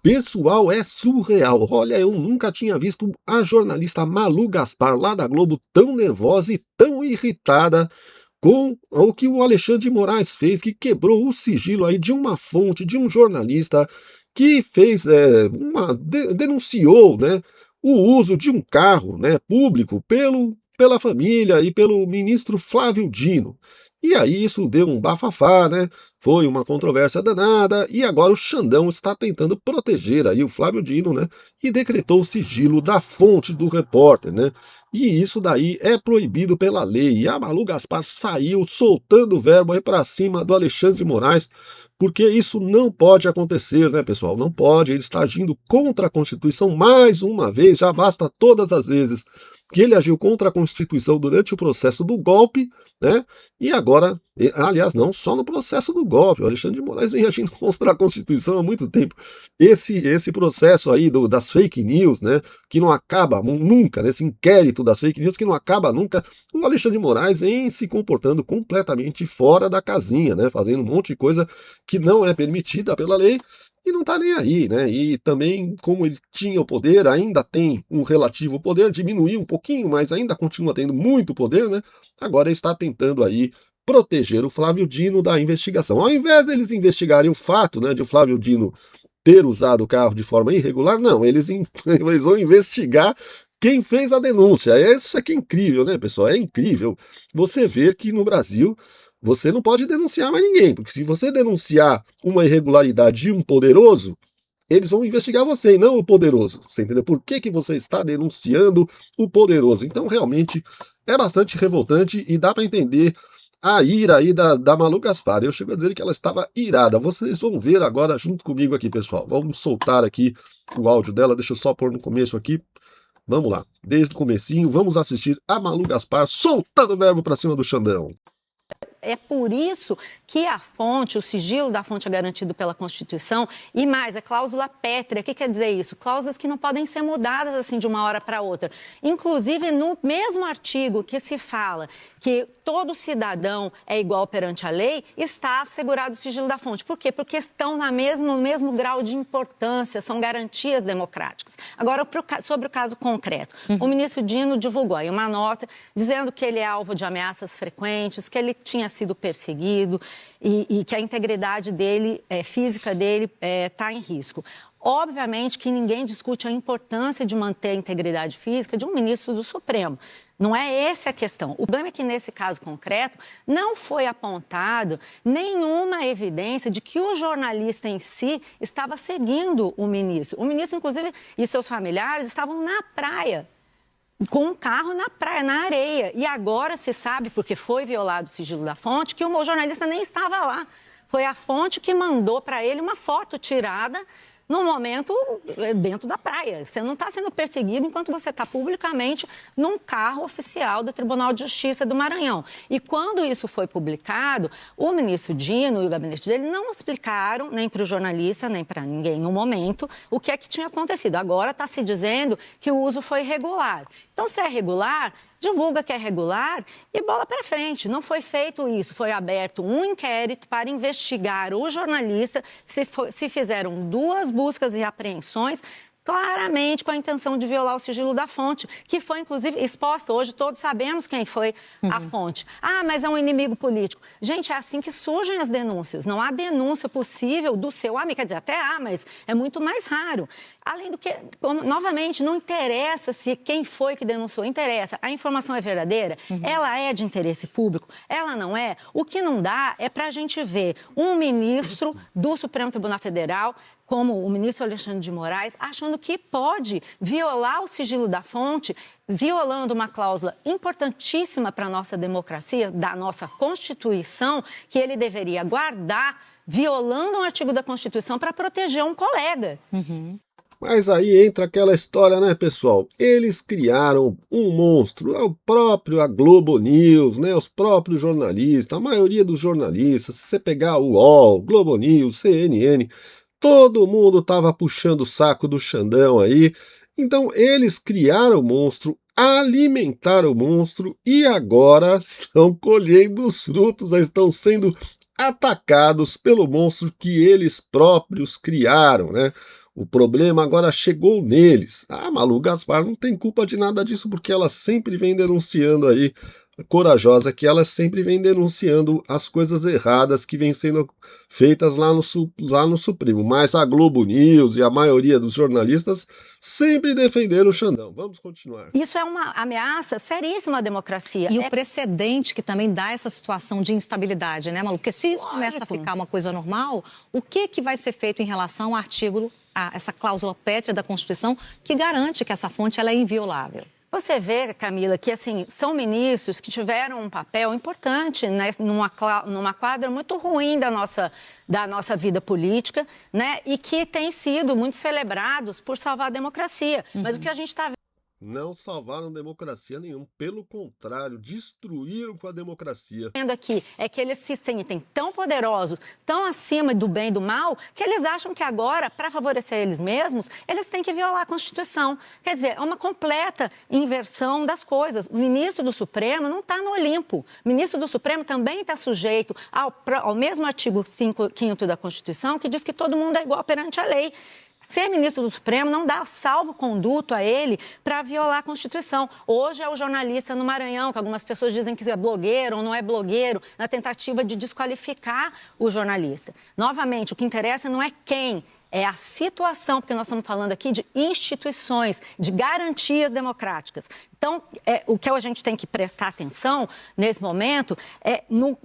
Pessoal, é surreal. Olha, eu nunca tinha visto a jornalista Malu Gaspar, lá da Globo, tão nervosa e tão irritada com o que o Alexandre de Moraes fez, que quebrou o sigilo aí de uma fonte, de um jornalista que fez, denunciou, né, o uso de um carro, né, público pela família e pelo ministro Flávio Dino. E aí isso deu um bafafá, né? Foi uma controvérsia danada, e agora o Xandão está tentando proteger aí o Flávio Dino, né? E decretou o sigilo da fonte do repórter, né? E isso daí é proibido pela lei. E a Malu Gaspar saiu soltando o verbo aí para cima do Alexandre de Moraes, porque isso não pode acontecer, né, pessoal? Não pode. Ele está agindo contra a Constituição mais uma vez, já basta todas as vezes que ele agiu contra a Constituição durante o processo do golpe, né? E agora, aliás, não só no processo do golpe, o Alexandre de Moraes vem agindo contra a Constituição há muito tempo. Esse processo aí das fake news, né, que não acaba nunca, nesse inquérito das fake news que não acaba nunca, o Alexandre de Moraes vem se comportando completamente fora da casinha, né, fazendo um monte de coisa que não é permitida pela lei, e não está nem aí, né? E também, como ele tinha o poder, ainda tem um relativo poder, diminuiu um pouquinho, mas ainda continua tendo muito poder, né? Agora ele está tentando aí proteger o Flávio Dino da investigação. Ao invés deles investigarem o fato, né, de o Flávio Dino ter usado o carro de forma irregular, não, eles vão investigar quem fez a denúncia. Isso aqui é incrível, né, pessoal? É incrível você ver que no Brasil você não pode denunciar mais ninguém, porque se você denunciar uma irregularidade de um poderoso, eles vão investigar você e não o poderoso. Você entendeu? Por que você está denunciando o poderoso? Então, realmente, é bastante revoltante e dá para entender a ira aí da Malu Gaspar. Eu chego a dizer que ela estava irada. Vocês vão ver agora junto comigo aqui, pessoal. Vamos soltar aqui o áudio dela. Deixa eu só pôr no começo aqui. Vamos lá. Desde o comecinho, vamos assistir a Malu Gaspar soltando o verbo para cima do Xandão. É por isso que a fonte, o sigilo da fonte é garantido pela Constituição, e mais, é cláusula pétrea. O que quer dizer isso? Cláusulas que não podem ser mudadas assim de uma hora para outra. Inclusive, no mesmo artigo que se fala que todo cidadão é igual perante a lei, está assegurado o sigilo da fonte. Por quê? Porque estão no mesmo grau de importância, são garantias democráticas. Agora, sobre o caso concreto, o ministro Dino divulgou aí uma nota dizendo que ele é alvo de ameaças frequentes, que ele tinha sido perseguido e que a integridade dele, física dele, está em risco. Obviamente que ninguém discute a importância de manter a integridade física de um ministro do Supremo. Não é essa a questão. O problema é que, nesse caso concreto, não foi apontado nenhuma evidência de que o jornalista em si estava seguindo o ministro. O ministro, inclusive, e seus familiares estavam na praia, com um carro na praia, na areia. E agora se sabe, porque foi violado o sigilo da fonte, que o jornalista nem estava lá. Foi a fonte que mandou para ele uma foto tirada no momento dentro da praia. Você não está sendo perseguido enquanto você está publicamente num carro oficial do Tribunal de Justiça do Maranhão. E quando isso foi publicado, o ministro Dino e o gabinete dele não explicaram, nem para o jornalista, nem para ninguém no momento, o que é que tinha acontecido. Agora está se dizendo que o uso foi regular. Então, se é regular, divulga que é regular e bola para frente. Não foi feito isso. Foi aberto um inquérito para investigar o jornalista. Se fizeram 2 buscas e apreensões, claramente com a intenção de violar o sigilo da fonte, que foi, inclusive, exposta. Hoje todos sabemos quem foi a fonte. Ah, mas é um inimigo político. Gente, é assim que surgem as denúncias. Não há denúncia possível do seu amigo. Quer dizer, até há, mas é muito mais raro. Além do que, novamente, não interessa se quem foi que denunciou. Interessa. A informação é verdadeira? Ela é de interesse público? Ela não é? O que não dá é para a gente ver um ministro do Supremo Tribunal Federal, como o ministro Alexandre de Moraes, achando que pode violar o sigilo da fonte, violando uma cláusula importantíssima para a nossa democracia, da nossa Constituição, que ele deveria guardar, violando um artigo da Constituição para proteger um colega. Mas aí entra aquela história, né, pessoal? Eles criaram um monstro, a Globo News, né, os próprios jornalistas, a maioria dos jornalistas, se você pegar o UOL, Globo News, CNN, todo mundo estava puxando o saco do Xandão aí. Então eles criaram o monstro, alimentaram o monstro e agora estão colhendo os frutos, estão sendo atacados pelo monstro que eles próprios criaram, né? O problema agora chegou neles. A Malu Gaspar não tem culpa de nada disso, porque ela sempre vem denunciando aí, corajosa que ela sempre vem denunciando as coisas erradas que vêm sendo feitas lá no Supremo. Mas a Globo News e a maioria dos jornalistas sempre defenderam o Xandão. Vamos continuar. Isso é uma ameaça seríssima à democracia. E o precedente que também dá essa situação de instabilidade, né, Malu? Porque se isso começa a ficar uma coisa normal, o que vai ser feito em relação ao artigo, a essa cláusula pétrea da Constituição que garante que essa fonte ela é inviolável? Você vê, Camila, que assim, são ministros que tiveram um papel importante, né, numa quadra muito ruim da nossa vida política, né, e que têm sido muito celebrados por salvar a democracia. Mas o que a gente está Não salvaram democracia nenhuma, pelo contrário, destruíram com a democracia. vendo aqui é que eles se sentem tão poderosos, tão acima do bem e do mal, que eles acham que agora, para favorecer eles mesmos, eles têm que violar a Constituição. Quer dizer, é uma completa inversão das coisas. O ministro do Supremo não está no Olimpo. O ministro do Supremo também está sujeito ao mesmo artigo 5º da Constituição, que diz que todo mundo é igual perante a lei. Ser ministro do Supremo não dá salvo-conduto a ele para violar a Constituição. Hoje é o jornalista no Maranhão, que algumas pessoas dizem que é blogueiro ou não é blogueiro, na tentativa de desqualificar o jornalista. Novamente, o que interessa não é quem, é a situação, porque nós estamos falando aqui de instituições, de garantias democráticas. Então, o que a gente tem que prestar atenção nesse momento é no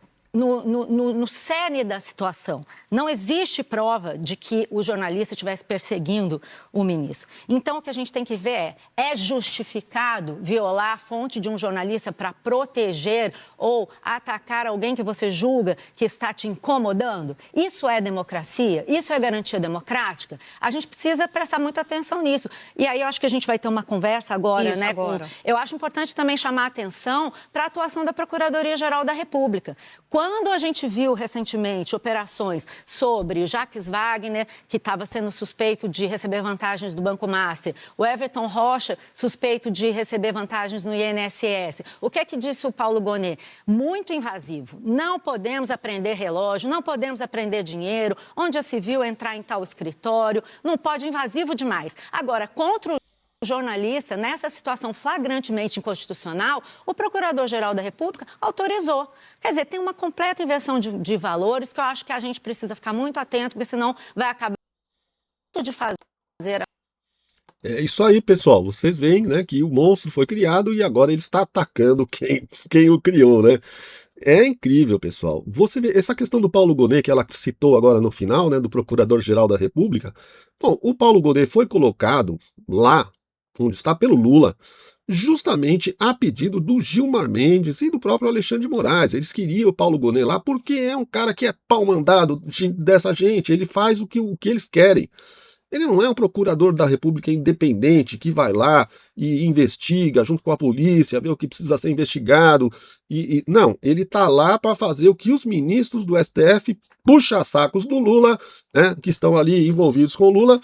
cerne da situação. Não existe prova de que o jornalista estivesse perseguindo o ministro. Então, o que a gente tem que ver é justificado violar a fonte de um jornalista para proteger ou atacar alguém que você julga que está te incomodando? Isso é democracia? Isso é garantia democrática? A gente precisa prestar muita atenção nisso. E aí eu acho que a gente vai ter uma conversa agora, Isso, né? agora. Eu acho importante também chamar a atenção para a atuação da Procuradoria-Geral da República. Quando a gente viu recentemente operações sobre o Jacques Wagner, que estava sendo suspeito de receber vantagens do Banco Master, o Everton Rocha, suspeito de receber vantagens no INSS, o que é que disse o Paulo Gonet? Muito invasivo. Não podemos apreender relógio, não podemos apreender dinheiro, onde já se viu entrar em tal escritório, não pode, invasivo demais. Agora, contra o jornalista, nessa situação flagrantemente inconstitucional, o Procurador-Geral da República autorizou. Quer dizer, tem uma completa inversão de valores que eu acho que a gente precisa ficar muito atento, porque senão vai acabar de fazer. É isso aí, pessoal. Vocês veem, né, que o monstro foi criado e agora ele está atacando quem o criou, né? É incrível, pessoal. Você vê essa questão do Paulo Gonet, que ela citou agora no final, né, do Procurador-Geral da República. Bom, o Paulo Gonet foi colocado lá, onde está, pelo Lula, justamente a pedido do Gilmar Mendes e do próprio Alexandre de Moraes. Eles queriam o Paulo Gonet lá porque é um cara que é pau-mandado dessa gente, ele faz o que eles querem. Ele não é um procurador da República independente que vai lá e investiga junto com a polícia, vê o que precisa ser investigado. Não, ele está lá para fazer o que os ministros do STF, puxa-sacos do Lula, né, que estão ali envolvidos com o Lula,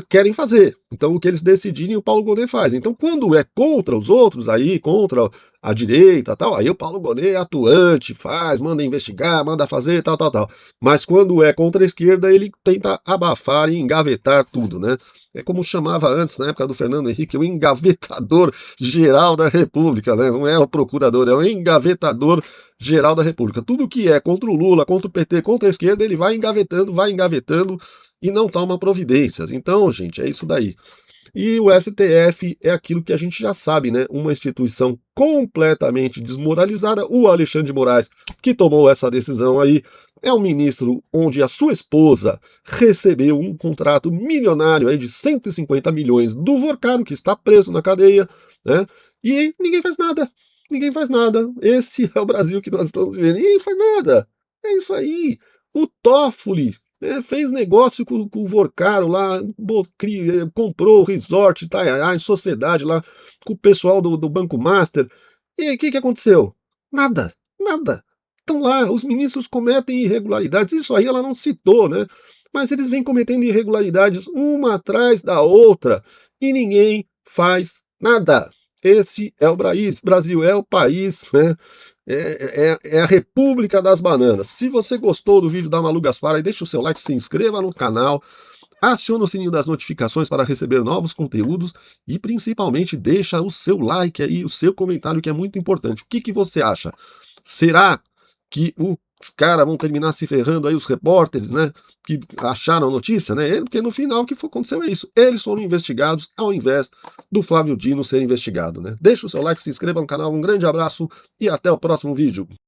querem fazer. Então, o que eles decidirem, o Paulo Gonet faz. Então, quando é contra os outros, aí contra a direita, tal, aí o Paulo Gonet é atuante, faz, manda investigar, manda fazer, tal. Mas quando é contra a esquerda, ele tenta abafar e engavetar tudo, né? É como chamava antes, na época do Fernando Henrique, o engavetador geral da República, né? Não é o procurador, é o engavetador geral da República. Tudo que é contra o Lula, contra o PT, contra a esquerda, ele vai engavetando e não toma providências. Então, gente, é isso daí. E o STF é aquilo que a gente já sabe, né? Uma instituição completamente desmoralizada. O Alexandre de Moraes, que tomou essa decisão aí, é um ministro onde a sua esposa recebeu um contrato milionário aí de 150 milhões do Vorcaro, que está preso na cadeia, né? E ninguém faz nada. Ninguém faz nada. Esse é o Brasil que nós estamos vivendo. Ninguém faz nada. É isso aí. O Toffoli fez negócio com o Vorcaro lá, comprou o resort em sociedade lá com o pessoal do Banco Master. E o que aconteceu? Nada. Então lá, os ministros cometem irregularidades. Isso aí ela não citou, né? Mas eles vêm cometendo irregularidades uma atrás da outra e ninguém faz nada. Esse é o Brasil, é o país, né? É a República das Bananas. Se você gostou do vídeo da Malu Gaspar, aí deixa o seu like, se inscreva no canal, aciona o sininho das notificações para receber novos conteúdos e principalmente deixa o seu like aí, o seu comentário, que é muito importante. O que você acha? Será que os caras vão terminar se ferrando aí, os repórteres, né, que acharam a notícia, né? Porque no final o que aconteceu é isso. Eles foram investigados ao invés do Flávio Dino ser investigado, né? Deixa o seu like, se inscreva no canal, um grande abraço e até o próximo vídeo.